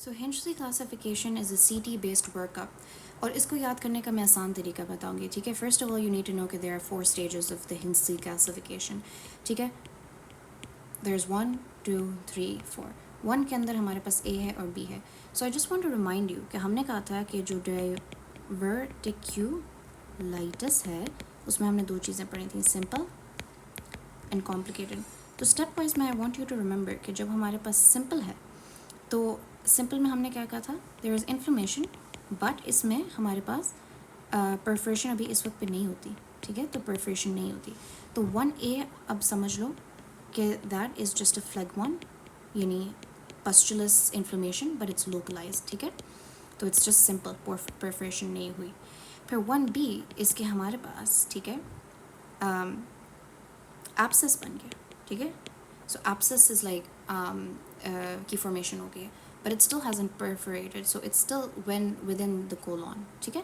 So Hinchey classification is a CT based workup और इसको याद करने का मैं आसान तरीका बताऊंगी. ठीक है, first of all you need to know कि there are 4 stages of the Hinchey classification. ठीक है, देयर इज़ 1 2 3 4. 1 के अंदर हमारे पास A है और B है. So I just want to remind you कि हमने कहा था कि जो डाइवर्टिक्यूलाइटिस है उसमें हमने 2 चीज़ें पढ़ी थी, सिंपल एंड कॉम्प्लिकेटेड. तो स्टेप वाइज मैं I want you to remember कि जब हमारे पास सिंपल है तो सिंपल में हमने क्या कहा था, देयर इज़ इन्फ्लेमेशन बट इसमें हमारे पास परफोरेशन अभी इस वक्त पे नहीं होती. ठीक है, तो परफोरेशन नहीं होती. तो 1A अब समझ लो कि दैट इज़ जस्ट अ फ्लेगमॉन, यानी पस्टुलस इन्फ्लेमेशन बट इट्स लोकलाइज. ठीक है, तो इट्स जस्ट सिंपल, परफोरेशन नहीं हुई. फिर 1B इसके हमारे पास, ठीक है, एब्सेस बन गया. ठीक है, सो एब्सेस इज़ लाइक की फॉर्मेशन हो गई है but it still hasn't perforated, so it's still within the colon. ठीक है,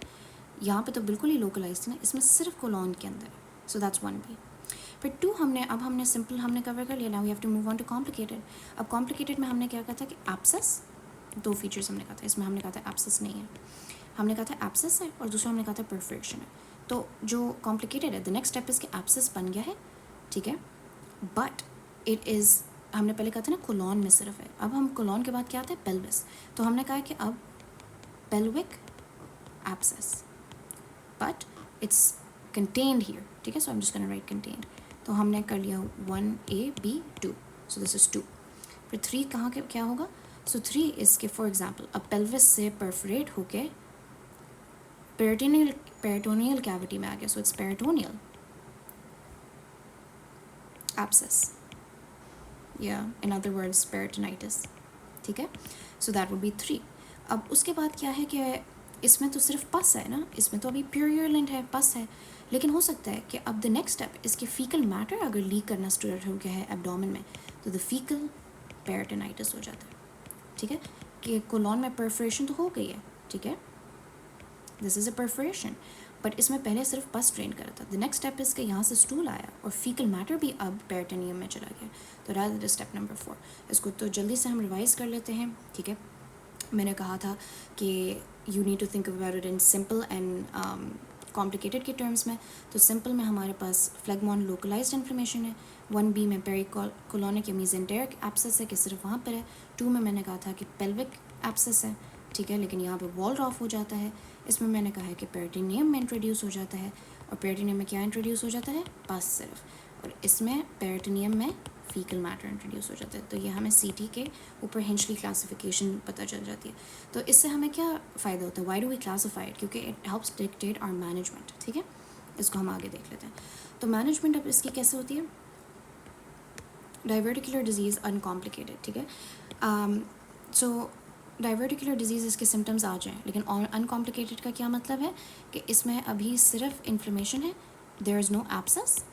यहाँ पे तो बिल्कुल ही localized थी ना, इसमें सिर्फ colon के अंदर है. So that's 1B. फिर 2 हमने simple हमने cover कर लिया. Now we have to move on to complicated. अब complicated में हमने क्या कहा था कि abscess, 2 features हमने कहा था. इसमें हमने कहा था abscess नहीं है, हमने कहा था abscess है और दूसरा हमने कहा था perforation है. तो जो complicated है, the next step is कि abscess बन गया है. ठीक है, but it is, हमने पहले कहा था ना कोलॉन में सिर्फ है. अब हम कोलॉन के बाद क्या आता है, पेल्विस. तो हमने कहा कि अब pelvic abscess but it's contained here. ठीक है, so I am just gonna write contained. तो हमने कर लिया 1A B 2, so this is 2. फिर 3 कहाँ के क्या होगा, सो 3 इसके फॉर एग्जाम्पल अब पेल्विस से परफोरेट होके पेरिटोनियल कैविटी में आ गया. सो इट्स पेरिटोनियल एब्सेस, या इन अदर वर्ड्स पेरिटोनाइटिस. ठीक है, सो दैट वुड बी 3. अब उसके बाद क्या है कि इसमें तो सिर्फ पस है ना, इसमें तो अभी प्यूरियलेंट है, पस है. लेकिन हो सकता है कि अब द नेक्स्ट स्टेप इसके फीकल मैटर अगर लीक करना स्टार्ट हो गया है एब्डोमेन में, तो द फीकल पेरिटोनाइटिस हो जाता है. ठीक है, कि कोलॉन में परफोरेशन तो हो गई है. ठीक है, this is a perforation but इसमें पहले सिर्फ पस ड्रेन करा था. द नेक्स्ट स्टेप इसके यहाँ से स्टूल आया और फीकल मैटर भी अब पेरिटोनियम में चला गया. तो दैट इज स्टेप नंबर 4. इसको तो जल्दी से हम रिवाइज कर लेते हैं. ठीक है, मैंने कहा था कि you need to think about it in simple and complicated के टर्म्स में. तो सिंपल में हमारे पास फ्लेगमॉन लोकलाइज्ड इन्फ्लेमेशन है. 1B में पेरिकोलोनिक या मेसेंटेरिक एब्सेस है कि सिर्फ वहाँ पर है. 2 में मैंने कहा था कि पेल्विक एब्सेस है. ठीक है, लेकिन यहाँ पे वॉल ऑफ हो जाता है. इसमें मैंने कहा है कि पेरिटोनियम में इंट्रोड्यूस हो जाता है और पेरिटोनियम में क्या इंट्रोड्यूस हो जाता है, पस सिर्फ. और इसमें पेरिटोनियम में फीकल मैटर इंट्रोड्यूस हो जाता है. तो ये हमें CT के ऊपर हिंचली क्लासिफिकेशन पता चल जाती है. तो इससे हमें क्या फ़ायदा होता है, why do we classify it, क्योंकि it helps dictate our management. ठीक है, इसको हम आगे देख लेते हैं. तो मैनेजमेंट अब इसकी कैसे होती है, डाइवर्टिकुलर डिजीज़ अनकॉम्प्लिकेटेड. ठीक है, सो डाइवर्टिकुलर डिजीज़ इसके सिम्टम्स आ जाएँ, लेकिन अनकॉम्प्लिकेटेड का क्या मतलब है कि इसमें अभी सिर्फ इन्फ्लेमेशन है, there is no abscess,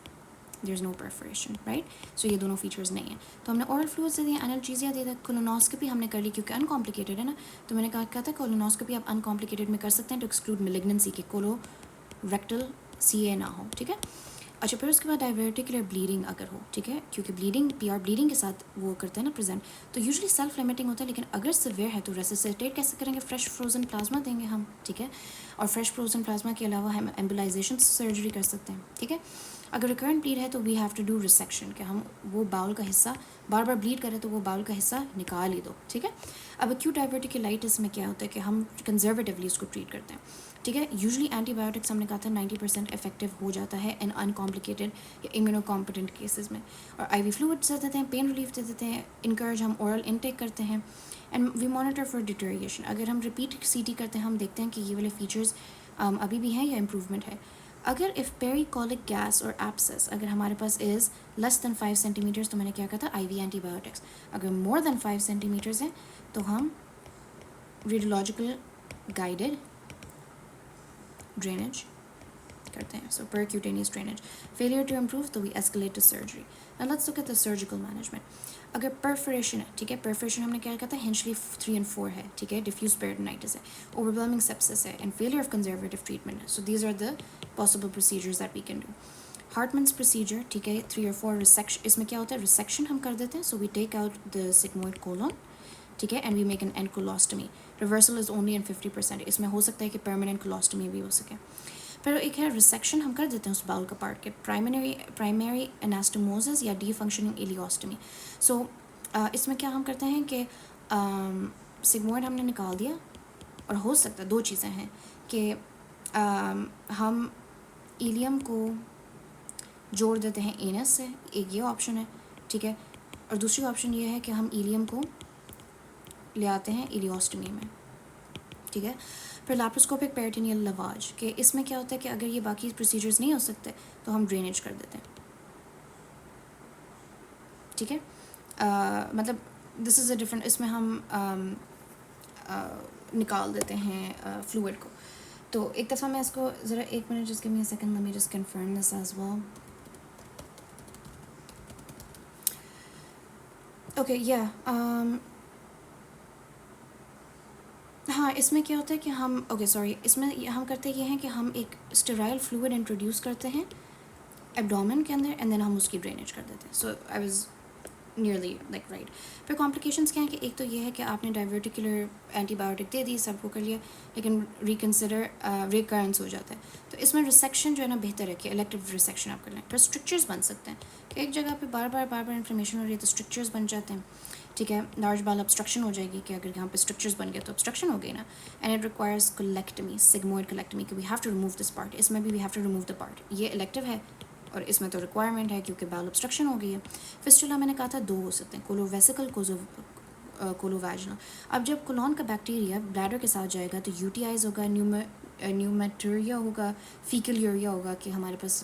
there is no perforation. Right, so ये दोनों फीचर्स नहीं हैं. तो हमने ओरल फ्लूइड्स दे दिया, एनाल्जेसिया दे दिया, कोलोनोस्कोपी हमने कर ली क्योंकि अनकॉम्प्लिकेटेड है ना. तो मैंने कहा था कोलोनोस्कोपी आप अनकॉम्प्लिकेटेड में कर सकते हैं टू एक्सक्लूड मेलिग्नेंसी के कोलो रेक्टल CA ना हो. ठीक है, अच्छा फिर उसके बाद डाइवर्टिकुलर ब्लीडिंग अगर हो. ठीक है, क्योंकि ब्लीडिंग PR ब्लीडिंग के साथ वो करते हैं ना प्रेजेंट, तो यूजुअली सेल्फ लिमिटिंग होता है. लेकिन अगर सिवियर है तो रेसिसिटेट कैसे करेंगे, फ्रेश फ्रोजन प्लाज्मा देंगे हम. ठीक है, और फ्रेश फ्रोजन प्लाज्मा के अलावा हम एम्बुलाइजेशन सर्जरी कर सकते हैं. ठीक है, अगर रिकरेंट ब्लीड है तो we have to do resection, कि हम वो बाउल का हिस्सा बार बार ब्लीड करें तो वो बाउल का हिस्सा निकाल ही दो. ठीक है, अब एक्यूट डाइवर्टिकुलाइटिस में क्या होता है कि हम कंजर्वेटिवली उसको ट्रीट करते हैं. ठीक है, यूजुअली एंटीबायोटिक्स हमने कहा था 90% इफेक्टिव हो जाता है इन अनकॉम्प्लिकेटेड या इम्यूनोकॉम्पिटेंट केसेस में. और IV फ्लूइड्स दे देते हैं, पेन रिलीफ दे देते हैं, इनकरेज हम ओरल इनटेक करते हैं and we monitor for deterioration. अगर हम रिपीट CT करते हैं हम देखते हैं कि ये वाले फीचर्स अभी भी हैं या इम्प्रूवमेंट है. अगर इफ़ पेरिकोलिक गैस और एब्सेस अगर हमारे पास इज़ लेस दैन 5 सेंटीमीटर्स तो मैंने क्या कहा था, IV एंटीबायोटिक्स. अगर मोर देन 5 सेंटीमीटर्स है तो हम रेडियोलॉजिकल गाइडेड ड्रेनेज करते हैं. So percutaneous drainage. Failure to improve तो we escalate to surgery. Now let's look at the surgical management. अगर परफोरेशन है, ठीक है, परफोरेशन हमने क्या कहा था, हिंचली 3 and 4 है. ठीक है, डिफ्यूज पेरिटोनाइटिस है, ओवरवेलमिंग सेप्सिस है and failure of conservative treatment है. So these are the possible procedures that we can do. Hartmann's procedure. ठीक है, 3 or 4 रिसेक्शन. इसमें क्या होता है, रिसेक्शन हम कर देते हैं. So we take out the sigmoid colon ٹھیک ہے, and we make an end colostomy. Reversal is only in 50%. اس میں ہو سکتا ہے کہ پرماننٹ کولوسٹمی بھی ہو سکے. پھر ایک ہے ریسیکشن, ہم کر دیتے ہیں اس باؤل کا پارٹ کے پرائمری اناسٹوموزس یا ڈی فنکشننگ ایلیوسٹمی. سو اس میں کیا ہم کرتے ہیں کہ سگموئڈ ہم نے نکال دیا, اور ہو سکتا ہے دو چیزیں ہیں کہ ہم ایلیم کو جوڑ دیتے ہیں اینس سے, ایک یہ آپشن ہے, ٹھیک ہے, اور دوسری آپشن یہ ہے کہ ہم ایلیم کو لے آتے ہیں ایلیوسٹمی میں, ٹھیک ہے. پھر لیپروسکوپک پیریٹینیل لواج, کہ اس میں کیا ہوتا ہے کہ اگر یہ باقی پروسیجرز نہیں ہو سکتے تو ہم ڈرینیج کر دیتے ہیں, ٹھیک ہے. مطلب دس از اے ڈفرنٹ, اس میں ہم نکال دیتے ہیں فلوئڈ کو. تو ایک دفعہ میں اس کو ذرا ایک منٹ, جس کے me second, let me just confirm this as well. Okay یا ہاں, اس میں کیا ہوتا ہے کہ ہم اوکے سوری, اس میں ہم کرتے یہ ہیں کہ ہم ایک اسٹیرائل فلوئڈ انٹروڈیوس کرتے ہیں ایبڈومن کے اندر, اینڈ دین ہم اس کی ڈرینیج کر دیتے ہیں. So I was nearly like right. پھر کمپلیکیشنس کیا ہیں کہ ایک تو یہ ہے کہ آپ نے ڈائیورٹیکولر اینٹی بایوٹک دے دی, سب کو کر لیا, لیکن ریکنسیڈر ریکرنس ہو جاتا ہے. تو اس میں ریسیکشن جو ہے نا بہتر ہے کہ الیکٹیو ریسیکشن آپ کر لیں. پھر اسٹرکچرز بن سکتے ہیں کہ ایک جگہ پہ بار بار انفلیمیشن ہو رہی ہے تو اسٹرکچرز بن جاتے ہیں, ٹھیک ہے. لارج بال ابسٹرکشن ہو جائے گی کہ اگر یہاں پہ اسٹرکچرز بن گئے تو ابسٹرکشن ہو گئی نا, and it requires colectomy, sigmoid colectomy, کہ we have to remove this part. اس میں بھی we have to remove the part. یہ الیکٹیو ہے اور اس میں تو ریکوائرمنٹ ہے کیونکہ بال ابسٹرکشن ہو گئی ہے. فسٹولا میں نے کہا تھا دو ہو سکتے ہیں, کولو ویسیکل, کولو ویجنل. اب جب کولون کا بیکٹیریا بلیڈر کے ساتھ جائے گا تو یو ٹی آئیز ہوگا, نیومیٹوریا ہوگا, فیکل یوریا ہوگا, کہ ہمارے پاس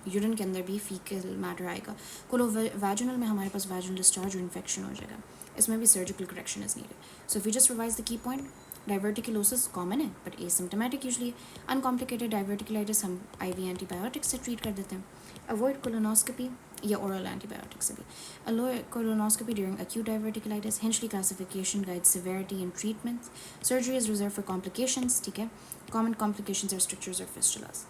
یورین کے اندر بھی فیکل میٹر آئے گا. کولو ویجنل میں ہمارے پاس ویجنل ڈسچارج اور انفیکشن ہو جائے گا. اس میں بھی surgical correction is needed. So if you just revise the کی پوائنٹ, ڈائیورٹیکلوسس کامن ہے بٹ اے سمپٹمیٹک یوزلی. انکمپلیکیٹڈ ڈائیورٹیکلائٹس ہم آئی وی اینٹی بایوٹکس سے ٹریٹ کر دیتے ہیں. اوائڈ کولونوسکوپی یا اورل اینٹی بایوٹک سے بھی. الو colonoscopy during acute diverticulitis. Hinchley classification guides severity and treatment. Surgery is reserved for complications, ٹھیک ہے. Common complications are strictures or fistulas.